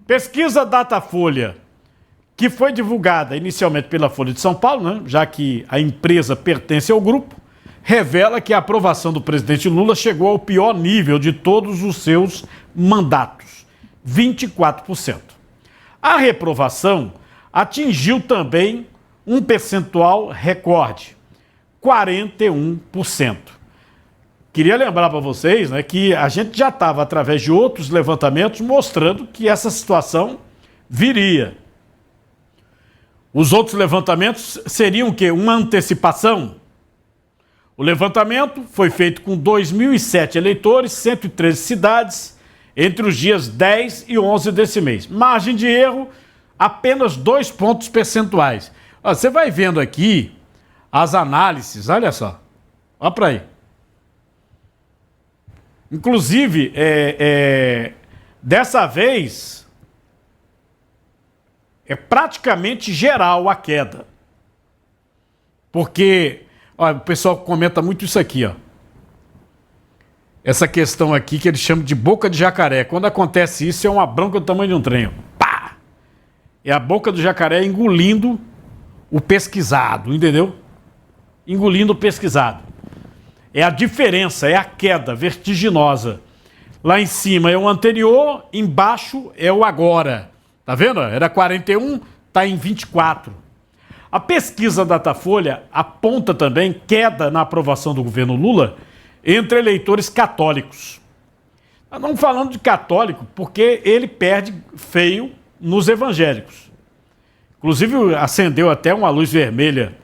Pesquisa Datafolha, que foi divulgada inicialmente pela Folha de São Paulo, né, já que a empresa pertence ao grupo, revela que a aprovação do presidente Lula chegou ao pior nível de todos os seus mandatos, 24%. A reprovação atingiu também um percentual recorde, 41%. Queria lembrar para vocês, né, que a gente já estava, através de outros levantamentos, mostrando que essa situação viria. Os outros levantamentos seriam o quê? Uma antecipação. O levantamento foi feito com 2.007 eleitores, 113 cidades, entre os dias 10 e 11 desse mês. Margem de erro, apenas 2 pontos percentuais. Ó, você vai vendo aqui as análises, olha só. Olha para aí. Inclusive, dessa vez, é praticamente geral a queda. Porque, ó, o pessoal comenta muito isso aqui, ó. Essa questão aqui que eles chamam de boca de jacaré. Quando acontece isso, é uma bronca do tamanho de um trem. Pá! É a boca do jacaré engolindo o pesquisado, entendeu? Engolindo o pesquisado. É a diferença, é a queda vertiginosa. Lá em cima é o anterior, embaixo é o agora. Tá vendo? Era 41, tá em 24. A pesquisa Datafolha aponta também queda na aprovação do governo Lula entre eleitores católicos. Nós não falando de católico porque ele perde feio nos evangélicos. Inclusive acendeu até uma luz vermelha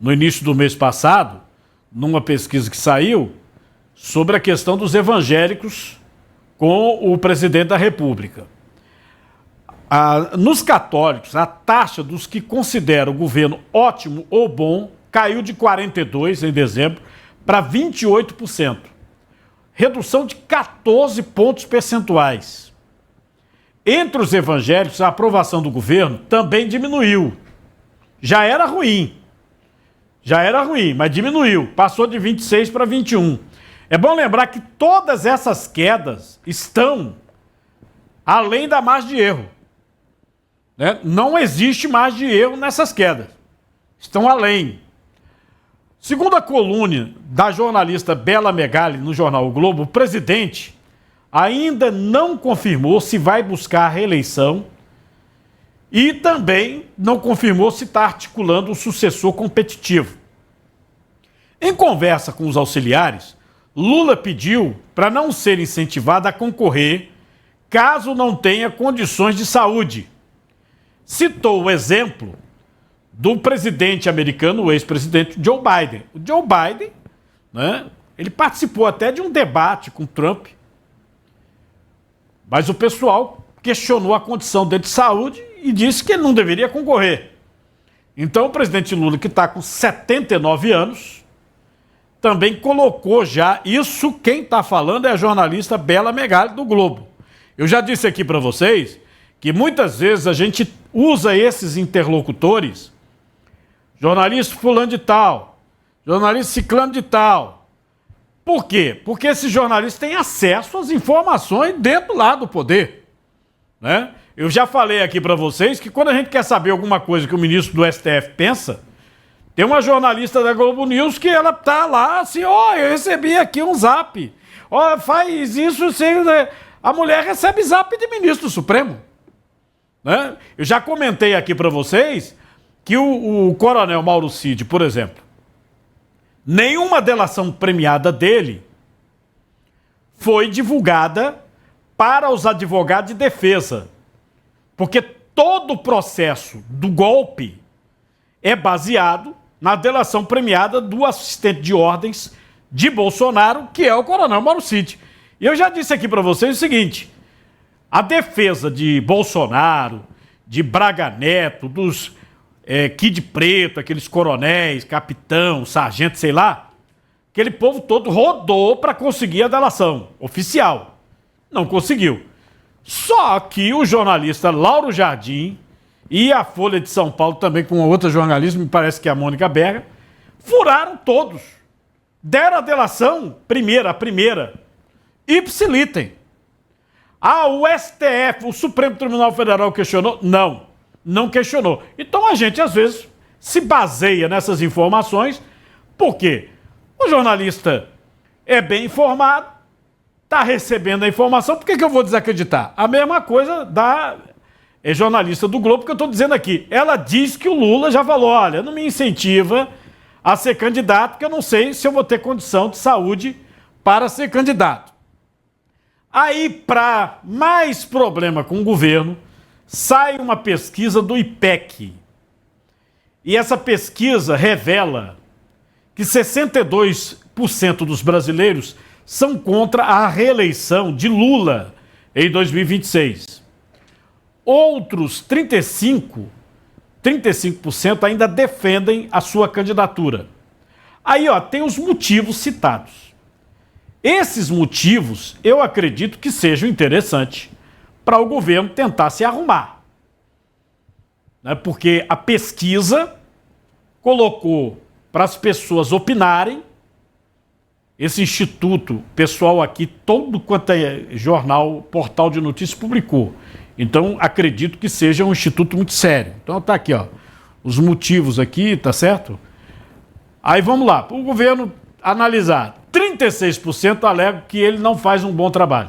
no início do mês passado, numa pesquisa que saiu, sobre a questão dos evangélicos com o presidente da República. Nos católicos, a taxa dos que consideram o governo ótimo ou bom caiu de 42% em dezembro para 28%. Redução de 14 pontos percentuais. Entre os evangélicos, a aprovação do governo também diminuiu. Já era ruim, mas diminuiu. Passou de 26 para 21. É bom lembrar que todas essas quedas estão além da margem de erro. Né? Não existe margem de erro nessas quedas. Estão além. Segundo a coluna da jornalista Bela Megali no jornal O Globo, o presidente ainda não confirmou se vai buscar a reeleição e também não confirmou se está articulando um sucessor competitivo. Em conversa com os auxiliares, Lula pediu para não ser incentivado a concorrer caso não tenha condições de saúde. Citou o exemplo do presidente americano, o ex-presidente Joe Biden. O Joe Biden, né, ele participou até de um debate com Trump, mas o pessoal questionou a condição dele de saúde e disse que ele não deveria concorrer. Então o presidente Lula, que está com 79 anos, também colocou já isso. Quem está falando é a jornalista Bela Megali do Globo. Eu já disse aqui para vocês que muitas vezes a gente usa esses interlocutores, jornalista fulano de tal, jornalista ciclano de tal. Por quê? Porque esses jornalistas têm acesso às informações dentro lá do poder, né? Eu já falei aqui para vocês que quando a gente quer saber alguma coisa que o ministro do STF pensa, tem uma jornalista da Globo News que ela tá lá assim, ó, eu recebi aqui um zap, ó, faz isso, a mulher recebe zap de ministro do Supremo, né? Eu já comentei aqui para vocês que o coronel Mauro Cid, por exemplo, nenhuma delação premiada dele foi divulgada para os advogados de defesa, porque todo o processo do golpe é baseado na delação premiada do assistente de ordens de Bolsonaro, que é o coronel Mauro Cid. E eu já disse aqui para vocês o seguinte: a defesa de Bolsonaro, de Braga Neto, dos Kid Preto, aqueles coronéis, capitão, sargento, sei lá, aquele povo todo rodou para conseguir a delação oficial. Não conseguiu. Só que o jornalista Lauro Jardim e a Folha de São Paulo, também com outra jornalista, me parece que é a Mônica Berga, furaram todos. Deram a delação, a primeira, ipsis litem. Ah, o STF, o Supremo Tribunal Federal questionou? Não, não questionou. Então a gente, às vezes, se baseia nessas informações, porque o jornalista é bem informado, está recebendo a informação, por que eu vou desacreditar? A mesma coisa da jornalista do Globo que eu estou dizendo aqui. Ela diz que o Lula já falou, olha, não me incentiva a ser candidato, porque eu não sei se eu vou ter condição de saúde para ser candidato. Aí, para mais problema com o governo, sai uma pesquisa do IPEC. E essa pesquisa revela que 62% dos brasileiros são contra a reeleição de Lula em 2026. Outros 35% ainda defendem a sua candidatura. Aí, ó, tem os motivos citados. Esses motivos, eu acredito que sejam interessantes para o governo tentar se arrumar. Né? Porque a pesquisa colocou para as pessoas opinarem. Esse instituto, pessoal aqui, todo quanto é jornal, portal de notícias, publicou. Então, acredito que seja um instituto muito sério. Então, tá aqui, ó, os motivos aqui, tá certo? Aí, vamos lá, para o governo analisar. 36% alegam que ele não faz um bom trabalho.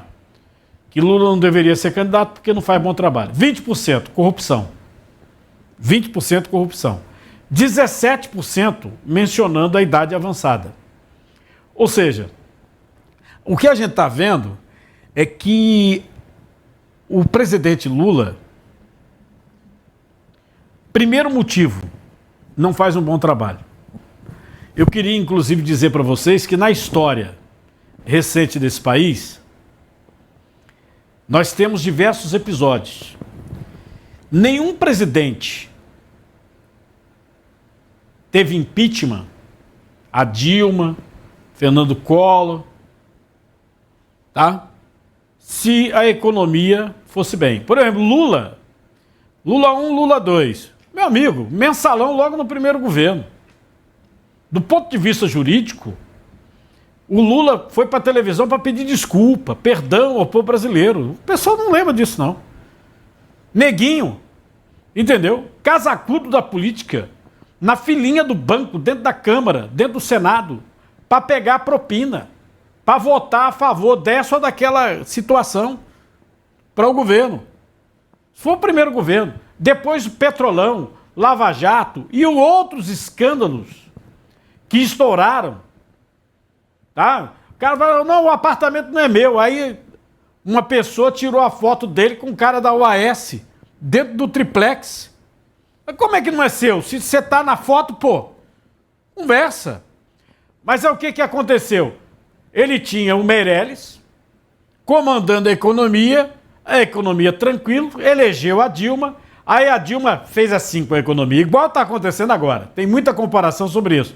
Que Lula não deveria ser candidato porque não faz bom trabalho. 20% corrupção. 20% corrupção. 17% mencionando a idade avançada. Ou seja, o que a gente está vendo é que o presidente Lula, primeiro motivo, não faz um bom trabalho. Eu queria, inclusive, dizer para vocês que na história recente desse país, nós temos diversos episódios. Nenhum presidente teve impeachment. A Dilma, Fernando Collor, tá? Se a economia fosse bem. Por exemplo, Lula 1, Lula 2. Meu amigo, mensalão logo no primeiro governo. Do ponto de vista jurídico, o Lula foi para a televisão para pedir desculpa, perdão ao povo brasileiro. O pessoal não lembra disso, não. Neguinho, entendeu? Casacudo da política, na filinha do banco, dentro da Câmara, dentro do Senado, para pegar propina, para votar a favor dessa ou daquela situação para o governo. Foi o primeiro governo. Depois o Petrolão, Lava Jato e outros escândalos que estouraram. Tá? O cara falou, não, o apartamento não é meu. Aí uma pessoa tirou a foto dele com o cara da OAS dentro do triplex. Mas como é que não é seu? Se você tá na foto, pô, conversa. Mas é o que aconteceu? Ele tinha o Meirelles comandando a economia tranquilo, elegeu a Dilma, aí a Dilma fez assim com a economia, igual está acontecendo agora. Tem muita comparação sobre isso.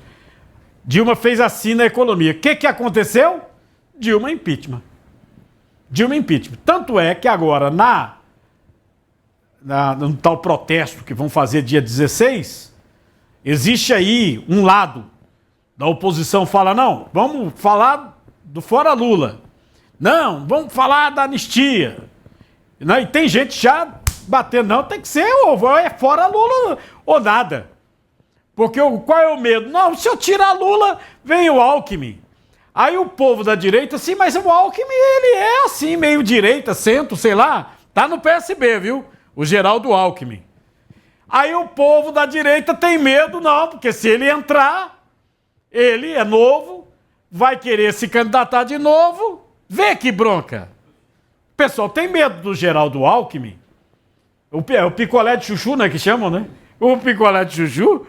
Dilma fez assim na economia. O que aconteceu? Dilma impeachment. Dilma impeachment. Tanto é que agora, no tal protesto que vão fazer dia 16, existe aí um lado da oposição fala, não, vamos falar do fora Lula. Não, vamos falar da anistia. E tem gente já batendo, não, tem que ser ou é fora Lula ou nada. Porque qual é o medo? Não, se eu tirar Lula, vem o Alckmin. Aí o povo da direita, sim, mas o Alckmin, ele é assim, meio direita, centro, sei lá, tá no PSB, viu? O Geraldo Alckmin. Aí o povo da direita tem medo, não, porque se ele entrar, ele é novo, vai querer se candidatar de novo, vê que bronca. O pessoal tem medo do Geraldo Alckmin. O picolé de chuchu, né, que chamam, né? O picolé de chuchu.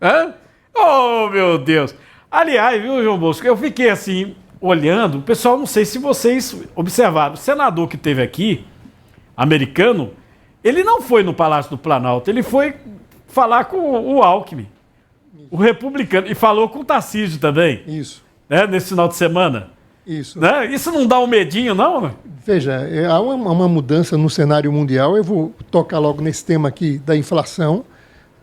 Hã? Oh, meu Deus. Aliás, viu, João Bosco, eu fiquei assim, olhando, o pessoal, não sei se vocês observaram, o senador que teve aqui, americano, ele não foi no Palácio do Planalto, ele foi falar com o Alckmin, o republicano, e falou com o Tarcísio também. Isso. Né, nesse final de semana. Isso. Né? Isso não dá um medinho, não? Veja, há uma mudança no cenário mundial, eu vou tocar logo nesse tema aqui da inflação,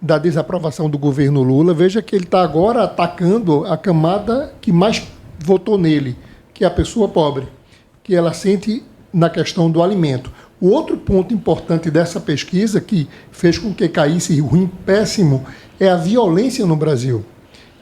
da desaprovação do governo Lula. Veja que ele está agora atacando a camada que mais votou nele, que é a pessoa pobre, que ela sente na questão do alimento. O outro ponto importante dessa pesquisa, que fez com que caísse ruim, péssimo, é a violência no Brasil.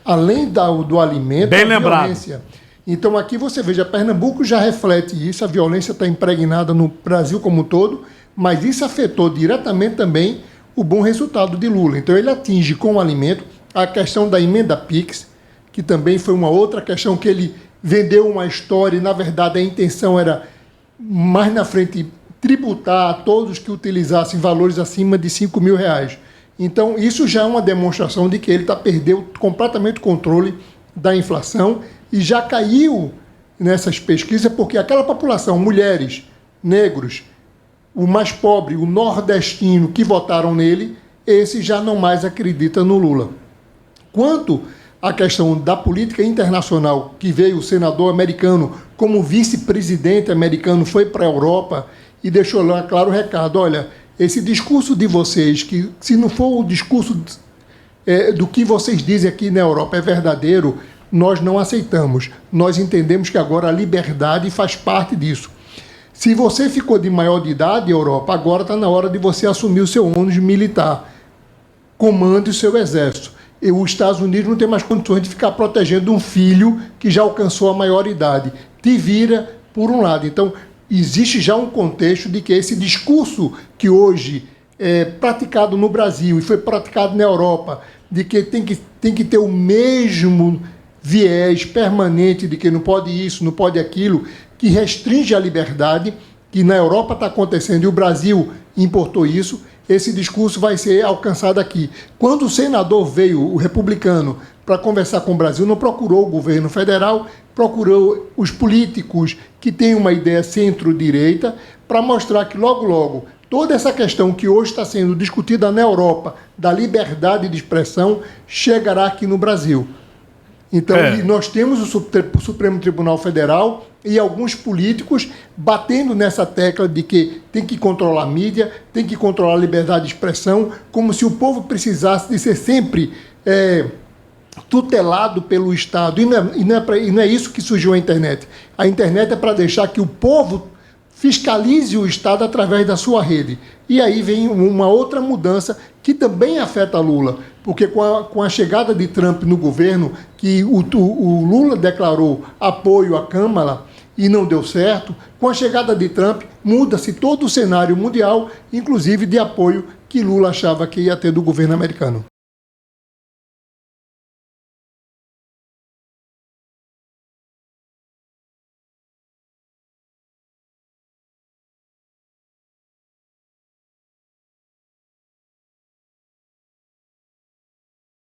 Além do alimento, bem a lembrado. Violência. Então aqui você veja, Pernambuco já reflete isso, a violência está impregnada no Brasil como um todo, mas isso afetou diretamente também o bom resultado de Lula. Então ele atinge com o alimento a questão da emenda PIX, que também foi uma outra questão que ele vendeu uma história e, na verdade, a intenção era, mais na frente, tributar a todos que utilizassem valores acima de R$5.000. Então, isso já é uma demonstração de que ele perdeu completamente o controle da inflação e já caiu nessas pesquisas porque aquela população, mulheres, negros, o mais pobre, o nordestino que votaram nele, esse já não mais acredita no Lula. Quanto à questão da política internacional, que veio o senador americano como vice-presidente americano, foi para a Europa e deixou lá claro o recado, olha, esse discurso de vocês, que se não for o discurso do que vocês dizem aqui na Europa é verdadeiro, nós não aceitamos. Nós entendemos que agora a liberdade faz parte disso. Se você ficou de maior de idade, Europa, agora está na hora de você assumir o seu ônus militar. Comande o seu exército. E os Estados Unidos não tem mais condições de ficar protegendo um filho que já alcançou a maioridade. Te vira por um lado. Então, existe já um contexto de que esse discurso que hoje é praticado no Brasil e foi praticado na Europa, de que tem que ter o mesmo viés permanente de que não pode isso, não pode aquilo, que restringe a liberdade, que na Europa está acontecendo e o Brasil importou isso, esse discurso vai ser alcançado aqui. Quando o senador veio, o republicano, para conversar com o Brasil, não procurou o governo federal, procurou os políticos que têm uma ideia centro-direita, para mostrar que logo, logo, toda essa questão que hoje está sendo discutida na Europa, da liberdade de expressão, chegará aqui no Brasil. Então, nós temos o Supremo Tribunal Federal e alguns políticos batendo nessa tecla de que tem que controlar a mídia, tem que controlar a liberdade de expressão, como se o povo precisasse de ser sempre tutelado pelo Estado. E não é isso que surgiu a internet. A internet é para deixar que o povo fiscalize o Estado através da sua rede. E aí vem uma outra mudança que também afeta Lula, porque com a chegada de Trump no governo, que o Lula declarou apoio à Câmara e não deu certo, com a chegada de Trump muda-se todo o cenário mundial, inclusive de apoio que Lula achava que ia ter do governo americano.